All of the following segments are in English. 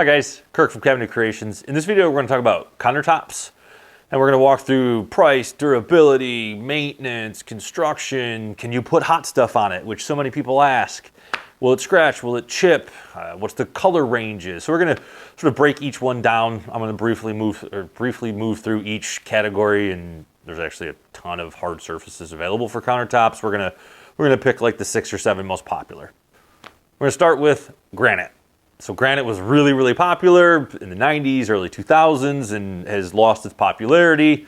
Hi guys, Kirk from Cabinet Creations. In this video we're going to talk about countertops, and we're going to walk through price, durability, maintenance, construction. Can you put hot stuff on it, which so many people ask? Will it scratch? Will it chip? What's the color ranges? So we're going to sort of break each one down. I'm going to briefly move through each category, and there's actually a ton of hard surfaces available for countertops. We're going to pick like the 6 or 7 most popular. We're going to start with granite. So granite was really, really popular in the 90s, early 2000s, and has lost its popularity.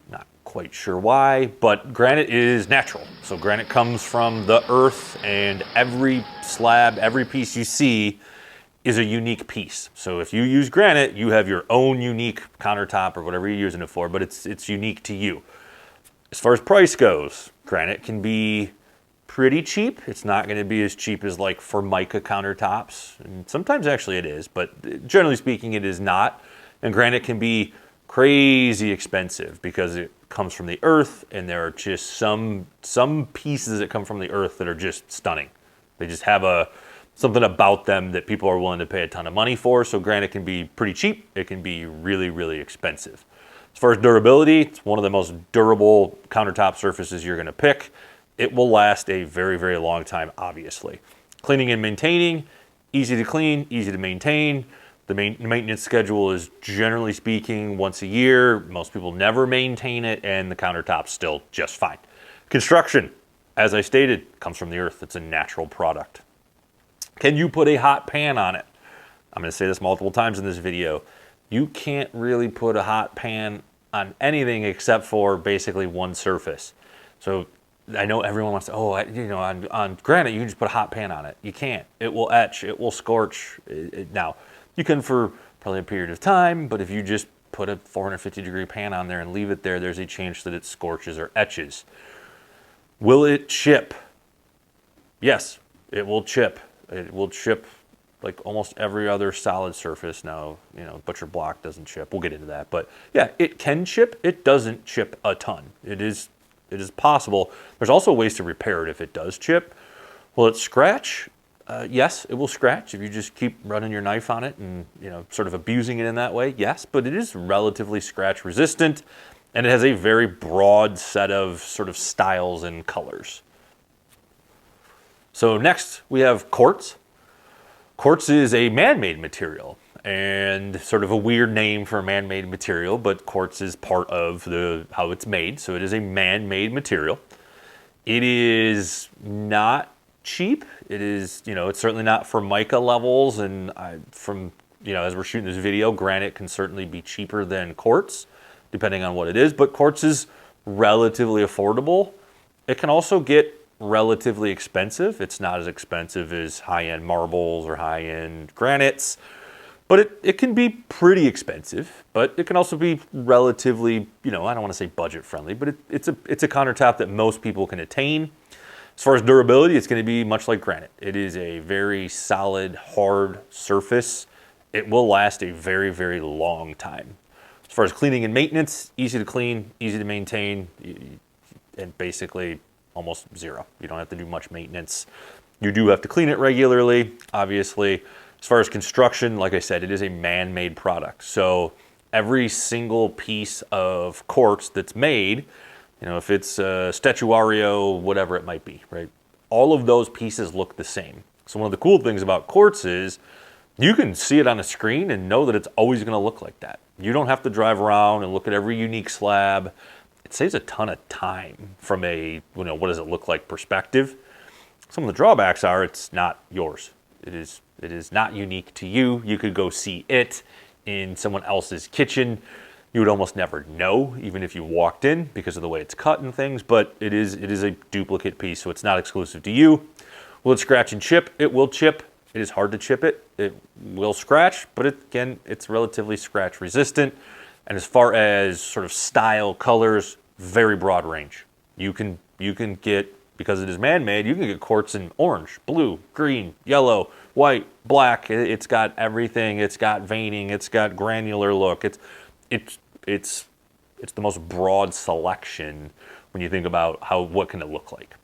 Not quite sure why, but granite is natural. So granite comes from the earth, and every slab, every piece you see is a unique piece. So if you use granite, you have your own unique countertop or whatever you're using it for, but it's unique to you. As far as price goes, granite can be pretty cheap. It's not going to be as cheap as like Formica countertops, and sometimes actually it is, but generally speaking it is not. And granite can be crazy expensive because it comes from the earth, and there are just some pieces that come from the earth that are just stunning. They just have something about them that people are willing to pay a ton of money for. So granite can be pretty cheap. It can be really, really expensive. As far as durability, it's one of the most durable countertop surfaces you're going to pick. It will last a very, very long time, obviously. Cleaning and maintaining, easy to clean, easy to maintain. The maintenance schedule is, generally speaking, once a year. Most people never maintain it, and the countertop's still just fine. Construction, as I stated, comes from the earth. It's a natural product. Can you put a hot pan on it? I'm going to say this multiple times in this video. You can't really put a hot pan on anything except for basically one surface. So I know everyone wants to, on granite, you can just put a hot pan on it. You can't. It will etch. It will scorch. Now, you can for probably a period of time, but if you just put a 450-degree pan on there and leave it there, there's a chance that it scorches or etches. Will it chip? Yes, it will chip. It will chip like almost every other solid surface. Now, butcher block doesn't chip. We'll get into that. But yeah, it can chip. It doesn't chip a ton. It is possible. There's also ways to repair it if it does chip. Will it scratch? Yes, it will scratch if you just keep running your knife on it and sort of abusing it in that way. Yes, but it is relatively scratch resistant, and it has a very broad set of sort of styles and colors. So next we have quartz. Quartz is a man-made material, and sort of a weird name for a man-made material, but quartz is part of how it's made, so it is a man-made material. It is not cheap. It is, it's certainly not Formica levels, and as we're shooting this video, granite can certainly be cheaper than quartz, depending on what it is, but quartz is relatively affordable. It can also get relatively expensive. It's not as expensive as high-end marbles or high-end granites, but it can be pretty expensive, but it can also be relatively, I don't want to say budget friendly, but it's a countertop that most people can attain. As far as durability, it's going to be much like granite. It is a very solid, hard surface. It will last a very, very long time. As far as cleaning and maintenance, easy to clean, easy to maintain, and basically almost zero. You don't have to do much maintenance. You do have to clean it regularly, obviously. As far as construction, like I said, it is a man-made product. So every single piece of quartz that's made, if it's statuario, whatever it might be, right? All of those pieces look the same. So one of the cool things about quartz is you can see it on a screen and know that it's always going to look like that. You don't have to drive around and look at every unique slab. It saves a ton of time from a, what does it look like perspective. Some of the drawbacks are it's not yours. It is not unique to you. You could go see it in someone else's kitchen. You would almost never know, even if you walked in, because of the way it's cut and things, but it is a duplicate piece, so it's not exclusive to you. Will it scratch and chip? It will chip. It is hard to chip it. It will scratch, but again, it's relatively scratch resistant. And as far as sort of style, colors, very broad range. You can get, because it is man-made, you can get quartz in orange, blue, green, yellow, white, black. It's got everything. It's got veining. It's got granular look. It's the most broad selection when you think about what can it look like.